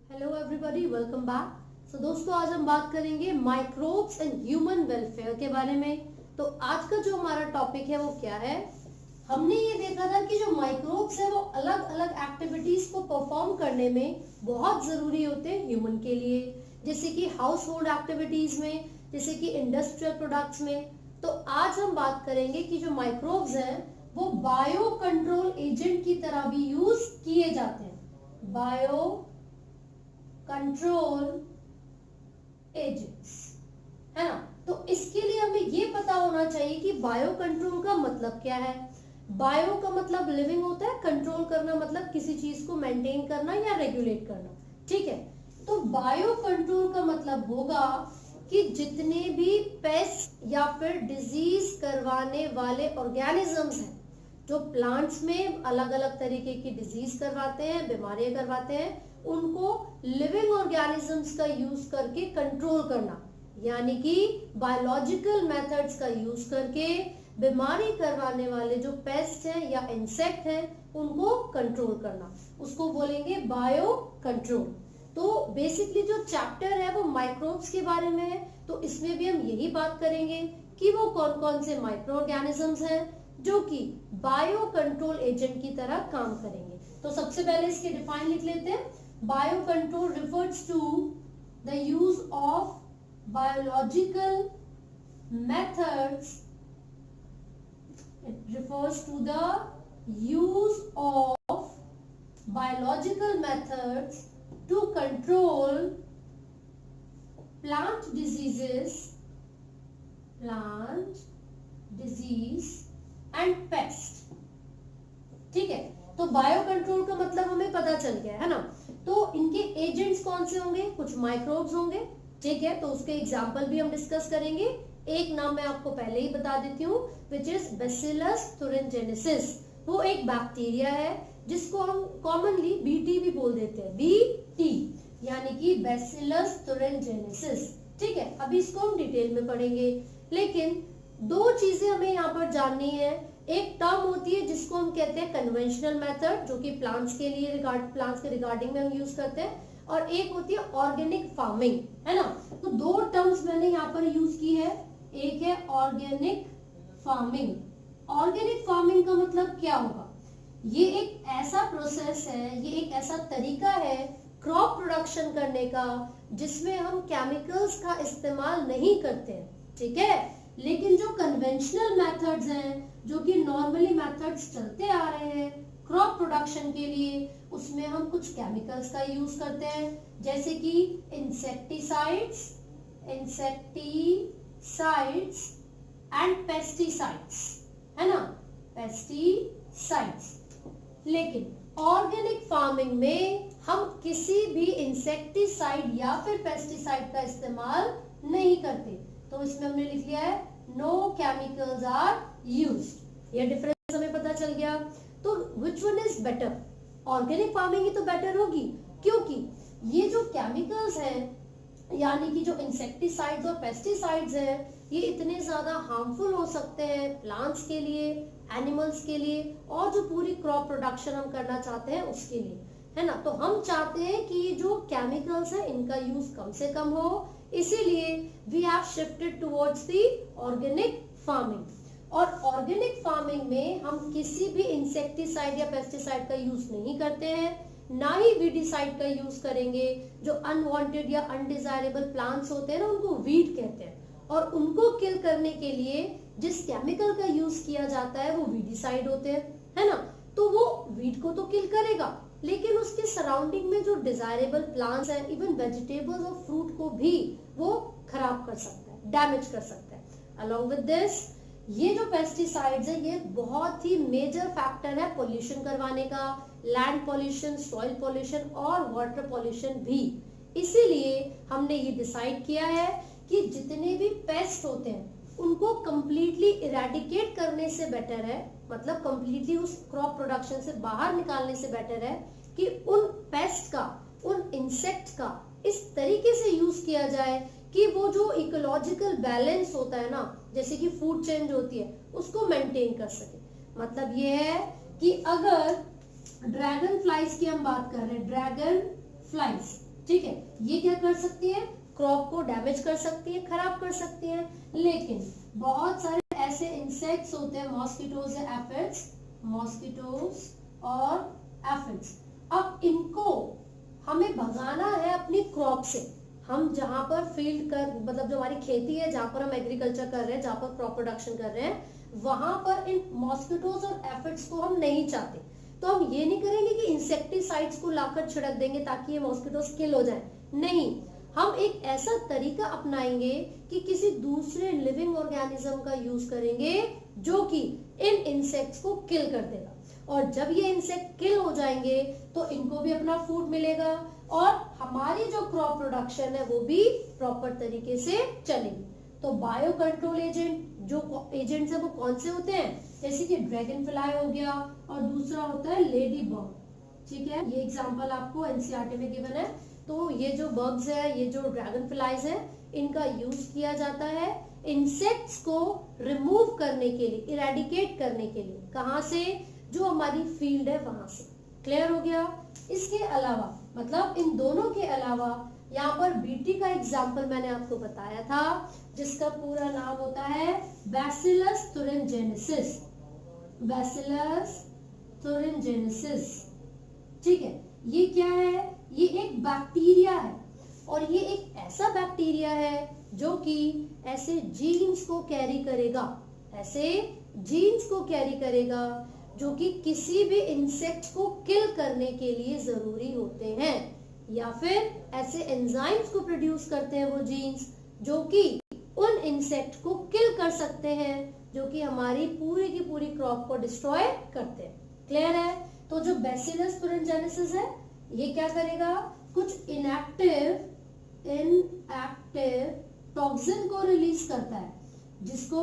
Hello everybody, welcome back. दोस्तों, आज हम बात करेंगे माइक्रोब्स एंड ह्यूमन वेलफेयर के बारे में। तो आज का जो हमारा टॉपिक है वो क्या है? हमने ये देखा था कि जो माइक्रोब्स है वो अलग अलग एक्टिविटीज को परफॉर्म करने में बहुत जरूरी होते हैं ह्यूमन के लिए, जैसे कि हाउस होल्ड एक्टिविटीज में, जैसे कि इंडस्ट्रियल प्रोडक्ट्स में। तो आज हम बात करेंगे कि जो माइक्रोब्स हैं वो बायो कंट्रोल एजेंट की तरह भी यूज किए जाते हैं। बायो कंट्रोल एजेंट्स, है ना। तो इसके लिए हमें ये पता होना चाहिए कि बायो कंट्रोल का मतलब क्या है। बायो का मतलब लिविंग होता है, कंट्रोल करना मतलब किसी चीज को मेंटेन करना या रेगुलेट करना, ठीक है। तो बायो कंट्रोल का मतलब होगा कि जितने भी पेस्ट या फिर डिजीज करवाने वाले ऑर्गेनिजम्स हैं, जो प्लांट्स में अलग अलग तरीके की डिजीज करवाते हैं, बीमारियां करवाते हैं, उनको लिविंग ऑर्गेनिजम्स का यूज करके कंट्रोल करना, यानी कि बायोलॉजिकल मेथड्स का यूज करके बीमारी करवाने वाले जो पेस्ट हैं या इंसेक्ट हैं उनको कंट्रोल करना, उसको बोलेंगे बायो कंट्रोल। तो बेसिकली जो चैप्टर है वो माइक्रोब्स के बारे में है, तो इसमें भी हम यही बात करेंगे कि वो कौन कौन से माइक्रो ऑर्गेनिजम्स हैं जो कि बायो कंट्रोल एजेंट की तरह काम करेंगे। तो सबसे पहले इसके डिफाइन लिख लेते हैं। Bio control refers to the use of biological methods. It refers to the use of biological methods to control plant disease and pest. ठीक है, तो बायो कंट्रोल का मतलब हमें पता चल गया है ना। तो इनके एजेंट्स कौन से होंगे? कुछ माइक्रोब्स होंगे, ठीक है। तो उसके एग्जांपल भी हम डिस्कस करेंगे। एक नाम मैं आपको पहले ही बता देती हूँ, विच इज बैसिलस thuringiensis। वो एक बैक्टीरिया है जिसको हम कॉमनली बीटी भी बोल देते हैं, बीटी यानी कि बैसिलस thuringiensis, ठीक है। अभी इसको हम डिटेल में पढ़ेंगे, लेकिन दो चीजें हमें यहाँ पर जाननी है। एक टर्म होती है जिसको हम कहते हैं कन्वेंशनल मेथड, जो कि प्लांट्स के रिगार्डिंग में हम यूज करते हैं, और एक होती है ऑर्गेनिक फार्मिंग, है ना। तो दो टर्म्स मैंने यहाँ पर यूज की है। एक है ऑर्गेनिक फार्मिंग। ऑर्गेनिक फार्मिंग का मतलब क्या होगा? ये एक ऐसा प्रोसेस है, ये एक ऐसा तरीका है क्रॉप प्रोडक्शन करने का जिसमें हम केमिकल्स का इस्तेमाल नहीं करते हैं, ठीक है। लेकिन जो कन्वेंशनल मेथड्स हैं, जो कि नॉर्मली मेथड्स चलते आ रहे हैं क्रॉप प्रोडक्शन के लिए, उसमें हम कुछ केमिकल्स का यूज करते हैं, जैसे कि इंसेक्टिसाइड्स एंड पेस्टिसाइड्स, है ना, पेस्टिसाइड्स। लेकिन ऑर्गेनिक फार्मिंग में हम किसी भी इंसेक्टिसाइड या फिर पेस्टिसाइड का इस्तेमाल नहीं करते। तो इसमें हमने लिख लिया है नो केमिकल्स आर यूज्ड। ये डिफरेंस हमें पता चल गया। तो which one is better? Organic farming ही तो बेटर होगी, क्योंकि ये जो केमिकल्स हैं, यानी कि जो इंसेक्टिसाइड्स और पेस्टिसाइड्स हैं, ये इतने ज्यादा हार्मफुल हो सकते हैं प्लांट्स के लिए, एनिमल्स के लिए, और जो पूरी क्रॉप प्रोडक्शन हम करना चाहते हैं उसके लिए, है ना। तो हम चाहते हैं कि जो केमिकल्स है इनका यूज कम से कम हो, इसीलिए we have shifted towards the organic farming. और ऑर्गेनिक फार्मिंग में हम किसी भी इंसेक्टिसाइड या पेस्टिसाइड का यूज नहीं करते हैं, ना ही वीडिसाइड का यूज करेंगे। जो अनवांटेड या अनडिजायरेबल प्लांट्स होते हैं ना, उनको वीड कहते हैं, और उनको किल करने के लिए जिस केमिकल का यूज किया जाता है वो वीडिसाइड होते हैं, है ना। तो वो वीड को तो किल करेगा, लेकिन उसके सराउंडिंग में जो डिजायरेबल प्लांट्स हैं, इवन वेजिटेबल्स और फ्रूट को भी वो खराब कर सकता है, डैमेज कर सकता है। अलॉन्ग विद दिस, ये जो पेस्टिसाइड्स है ये बहुत ही मेजर फैक्टर है पोल्यूशन करवाने का, लैंड पोल्यूशन, सॉइल पोल्यूशन और वाटर पोल्यूशन भी। इसीलिए हमने ये डिसाइड किया है कि जितने भी पेस्ट होते हैं उनको कंप्लीटली इरेडिकेट करने से बेटर है, मतलब कंप्लीटली उस क्रॉप प्रोडक्शन से बाहर निकालने से बेटर है कि उन पेस्ट का, उन इंसेक्ट का इस तरीके से यूज किया जाए कि वो जो इकोलॉजिकल बैलेंस होता है ना, जैसे कि फूड चेंज होती है, उसको मेंटेन कर सके। मतलब ये है कि अगर ड्रैगन फ्लाइज की हम बात कर रहे हैं, ड्रैगन फ्लाइज, ठीक है, ये क्या कर सकती है, क्रॉप को डैमेज कर सकती है, खराब कर सकती है। लेकिन बहुत सारे ऐसे इंसेक्ट्स होते हैं, मॉस्किटोज या एफिड्स, मॉस्किटोज और एफिड्स, अब इनको हमें भगाना है अपनी क्रॉप से। हम जहां पर फील्ड कर मतलब जो हमारी खेती है, जहां पर हम एग्रीकल्चर कर रहे हैं, जहां पर क्रॉप प्रोडक्शन कर रहे हैं, वहां पर इन मॉस्किटोज और एफिड्स को हम नहीं चाहते। तो हम ये नहीं करेंगे कि इंसेक्टिसाइड्स को लाकर छिड़क देंगे ताकि ये मॉस्किटोज किल हो जाए, नहीं, हम एक ऐसा तरीका अपनाएंगे कि किसी दूसरे लिविंग ऑर्गेनिज्म का यूज करेंगे जो कि इन इंसेक्ट्स को किल कर देगा। और जब ये इंसेक्ट किल हो जाएंगे तो इनको भी अपना फूड मिलेगा और हमारी जो क्रॉप प्रोडक्शन है वो भी प्रॉपर तरीके से चलेगी। तो बायो कंट्रोल एजेंट, जो एजेंट्स है वो कौन से होते हैं, जैसे कि ड्रैगन फ्लाई हो गया और दूसरा होता है लेडी बग, ठीक है, ये एग्जांपल आपको एनसीईआरटी में गिवन है। तो ये जो बग्स है, ये जो ड्रैगन फ्लाइज है, इनका यूज किया जाता है इंसेक्ट्स को रिमूव करने के लिए, इरेडिकेट करने के लिए, कहां से, जो हमारी फील्ड है वहां से। क्लियर हो गया। इसके अलावा मतलब इन दोनों के अलावा यहाँ पर बीटी का एग्जाम्पल मैंने आपको बताया था, जिसका पूरा नाम होता है बैसिलस thuringiensis, बैसिलस thuringiensis, ठीक है। ये क्या है, ये एक बैक्टीरिया है और ये एक ऐसा बैक्टीरिया है जो कि ऐसे जीन्स को कैरी करेगा, ऐसे जीन्स को कैरी करेगा जो कि किसी भी इंसेक्ट को किल करने के लिए जरूरी होते हैं, या फिर ऐसे एंजाइम्स को प्रोड्यूस करते हैं वो जीन्स जो कि उन इंसेक्ट को किल कर सकते हैं, जो कि हमारी पूरी की पूरी क्रॉप को डिस्ट्रॉय करते हैं। क्लियर है। तो जो बैसिलस thuringiensis है, ये क्या करेगा, कुछ इनएक्टिव टॉक्सिन को रिलीज करता है, जिसको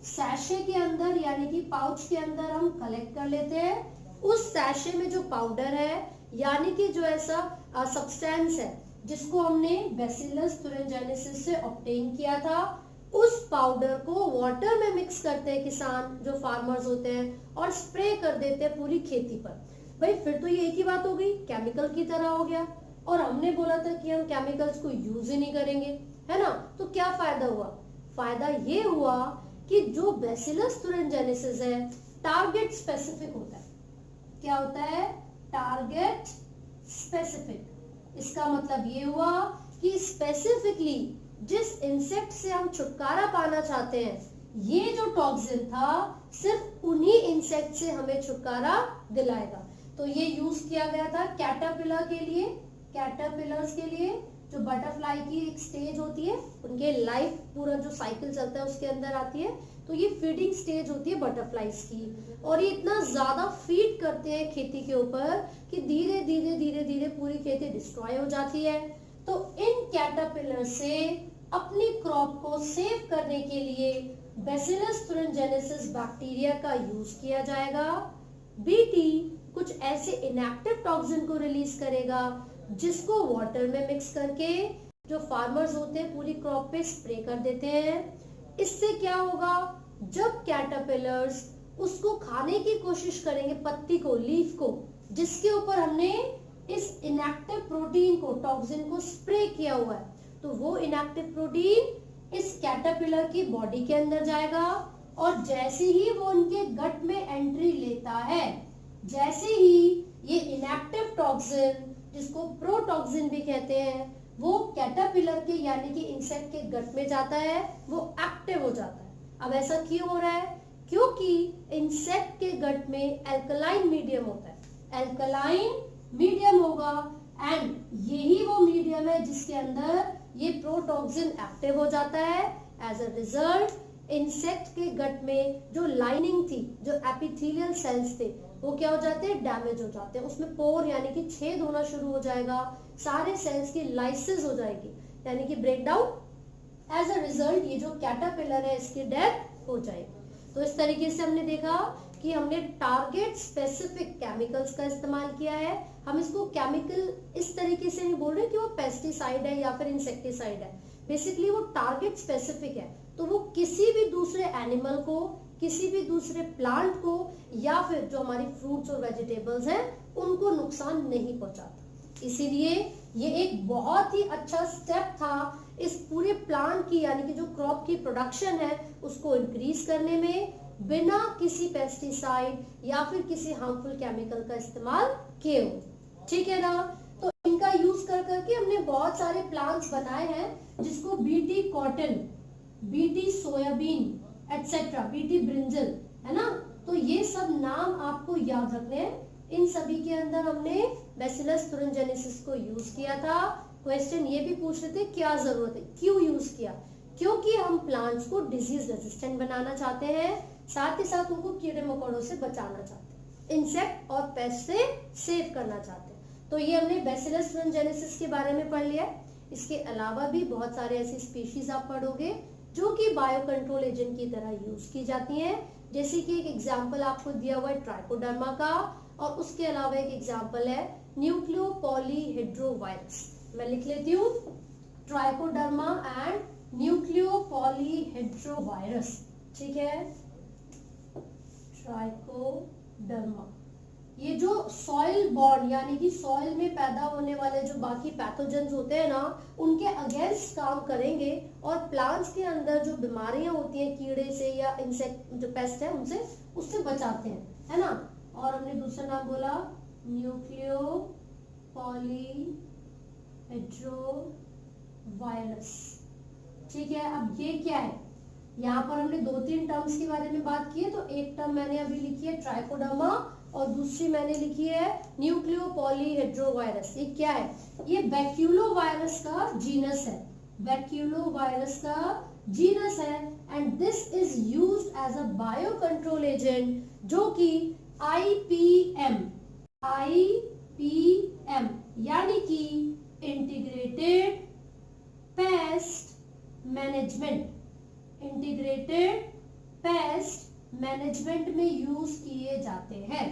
सैशे के अंदर यानी कि पाउच के अंदर हम कलेक्ट कर लेते हैं। उस सैशे में जो पाउडर है यानी कि जो ऐसा सब्सटेंस है जिसको हमने बैसिलस thuringiensis से ऑब्टेन किया था, उस पाउडर को वाटर में मिक्स करते हैं किसान, जो फार्मर्स होते हैं, और स्प्रे कर देते हैं पूरी खेती पर। भाई फिर तो ये एक ही बात हो गई, केमिकल की तरह हो गया। और हमने बोला था कि हम केमिकल्स को यूज ही नहीं करेंगे, है ना। तो क्या फायदा हुआ, फायदा ये हुआ कि जो बैसिलस thuringiensis है टारगेट स्पेसिफिक होता है। क्या होता है, टारगेट स्पेसिफिक। इसका मतलब ये हुआ कि स्पेसिफिकली जिस इंसेक्ट से हम छुटकारा पाना चाहते हैं, ये जो टॉक्सिन था सिर्फ उन्हीं इंसेक्ट से हमें छुटकारा दिलाएगा। तो ये यूज किया गया था कैटरपिलर के लिए, कैटरपिलर्स के लिए, जो बटरफ्लाई की एक स्टेज होती है, उनके लाइफ पूरा जो साइकिल चलता है उसके अंदर आती है। तो ये फीडिंग स्टेज होती है बटरफ्लाईज की, और ये इतना ज्यादा फीड करते हैं खेती के ऊपर कि धीरे धीरे धीरे धीरे पूरी खेती डिस्ट्रॉय हो जाती है। तो इन कैटरपिलर से अपनी क्रॉप को सेव करने के लिए बैसिलस thuringiensis बैक्टीरिया का यूज किया जाएगा। बीटी कुछ ऐसे इनएक्टिव टॉक्सिन को रिलीज करेगा जिसको वाटर में मिक्स करके जो फार्मर्स होते हैं पूरी क्रॉप पे स्प्रे कर देते हैं। इससे क्या होगा, जब कैटरपिलर्स उसको खाने की कोशिश करेंगे, पत्ती को, लीफ को, जिसके ऊपर हमने इस इनएक्टिव प्रोटीन को, टॉक्सिन को स्प्रे किया हुआ है, तो वो इनएक्टिव प्रोटीन इस कैटरपिलर की बॉडी के अंदर जाएगा, और जैसे ही वो उनके गट में एंट्री लेता है, जैसे ही ये इनएक्टिव टॉक्सिन, जिसको प्रोटॉक्सिन भी कहते हैं, वो कैटरपिलर के यानी कि इंसेक्ट के गट में जाता है, वो एक्टिव हो जाता है। अब ऐसा क्यों हो रहा है, क्योंकि इंसेक्ट के गट में एल्कलाइन मीडियम होता है, एल्कलाइन मीडियम होगा, एंड यही वो मीडियम है जिसके अंदर ये प्रोटॉक्सिन एक्टिव हो जाता है। एज अ रिजल्ट इंसेक्ट के गट में जो लाइनिंग थी, जो एपिथेलियल सेल्स थे, वो क्या हो जाते हैं, डैमेज हो जाते हैं, उसमें पोर यानी कि छेद होना शुरू हो जाएगा, सारे सेल्स की लाइसिस हो जाएगी यानी कि ब्रेकडाउन। एज अ रिजल्ट ये जो कैटरपिलर है इसकी डेथ हो जाएगी। तो इस तरीके से हमने देखा कि हमने टारगेट स्पेसिफिक केमिकल्स का इस्तेमाल किया है। हम इसको केमिकल इस तरीके से नहीं बोल रहे कि वो पेस्टिसाइड है या फिर इंसेक्टिसाइड है, बेसिकली वो टारगेट स्पेसिफिक है, तो वो किसी भी दूसरे एनिमल को, किसी भी दूसरे प्लांट को, या फिर जो हमारी फ्रूट्स और वेजिटेबल्स हैं उनको नुकसान नहीं पहुंचाता। इसीलिए ये एक बहुत ही अच्छा स्टेप था इस पूरे प्लांट की यानी कि जो क्रॉप की प्रोडक्शन है उसको इंक्रीज करने में, बिना किसी पेस्टिसाइड या फिर किसी हार्मफुल केमिकल का इस्तेमाल किए हो। ठीक है ना। तो इनका यूज कर करके हमने बहुत सारे प्लांट्स बनाए हैं जिसको BT cotton, BT soybean etcetera, BT brinjal, है ना। तो ये सब नाम आपको याद रखने हैं। इन सभी के अंदर हमने बैसिलस thuringiensis को यूज किया था। क्वेश्चन ये भी पूछ रहे थे क्या जरूरत है, क्यों यूज किया, क्योंकि हम प्लांट्स को डिजीज रेजिस्टेंट बनाना चाहते हैं, साथ ही साथ उनको कीड़े मकोड़ों से बचाना चाहते हैं, इंसेक्ट और पेस्ट से सेव करना चाहते हैं। तो ये हमने बैसिलस thuringiensis के बारे में पढ़ लिया। इसके अलावा भी बहुत सारे ऐसी स्पीशीज आप पढ़ोगे जो कि बायो कंट्रोल एजेंट की तरह यूज की जाती हैं। जैसे कि एक एग्जाम्पल आपको दिया हुआ है ट्राइकोडर्मा का, और उसके अलावा एक एग्जाम्पल है न्यूक्लियोपॉलीहेड्रोवायरस। मैं लिख लेती हूँ, ट्राइकोडर्मा एंड न्यूक्लियोपॉलीहेड्रोवायरस। ठीक है, ट्राइकोडर्मा ये जो सॉइल बॉर्न यानी कि सॉइल में पैदा होने वाले जो बाकी पैथोजेंस होते हैं ना, उनके अगेंस्ट काम करेंगे और प्लांट्स के अंदर जो बीमारियां होती हैं कीड़े से या इंसेक्ट जो पेस्ट है उनसे, उससे बचाते हैं, है ना। और हमने दूसरा नाम बोला न्यूक्लियोपॉलीहेड्रोवायरस। ठीक है, अब ये क्या है, यहाँ पर हमने 2-3 टर्म्स के बारे में बात की है। तो एक टर्म मैंने अभी लिखी है ट्राइकोडर्मा और दूसरी मैंने लिखी है न्यूक्लियोपॉलीहेड्रोवायरस। ये क्या है, ये बैक्यूलोवायरस का जीनस है, बैक्यूलोवायरस का जीनस है। And this is used as a bio control agent जो कि IPM यानी कि integrated pest management, integrated pest management में यूज किए जाते हैं।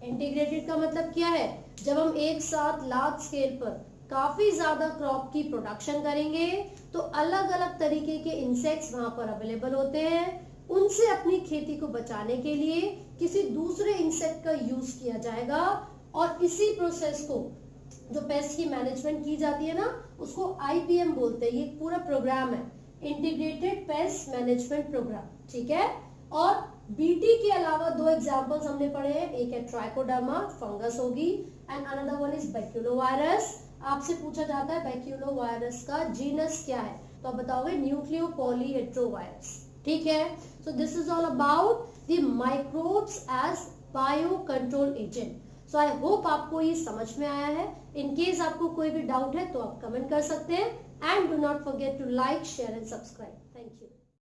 इंटीग्रेटेड का मतलब क्या है, जब हम एक साथ लार्ज स्केल पर काफी ज्यादा क्रॉप की प्रोडक्शन करेंगे तो अलग अलग तरीके के इंसेक्ट्स वहां पर अवेलेबल होते हैं, उनसे अपनी खेती को बचाने के लिए किसी दूसरे इंसेक्ट का यूज किया जाएगा। और इसी प्रोसेस को जो पेस्ट की मैनेजमेंट की जाती है ना, उसको IPM बोलते हैं। ये पूरा प्रोग्राम है, इंटीग्रेटेड पेस्ट मैनेजमेंट प्रोग्राम। ठीक है, और BT के अलावा 2 एग्जांपल्स हमने पढ़े हैं, एक है ट्राइकोडर्मा, फंगस होगी, and another one is baculovirus. आपसे पूछा जाता है बैक्यूलोवायरस का जीनस क्या है, तो आप बताओगे न्यूक्लियोपॉलीहेड्रोवायरस। ठीक है, so this is all about the microbes as bio control agent. So I hope आपको ये समझ में आया है। इन केस आपको कोई भी डाउट है तो आप कमेंट कर सकते हैं, and do not forget to like, share and subscribe. Thank you.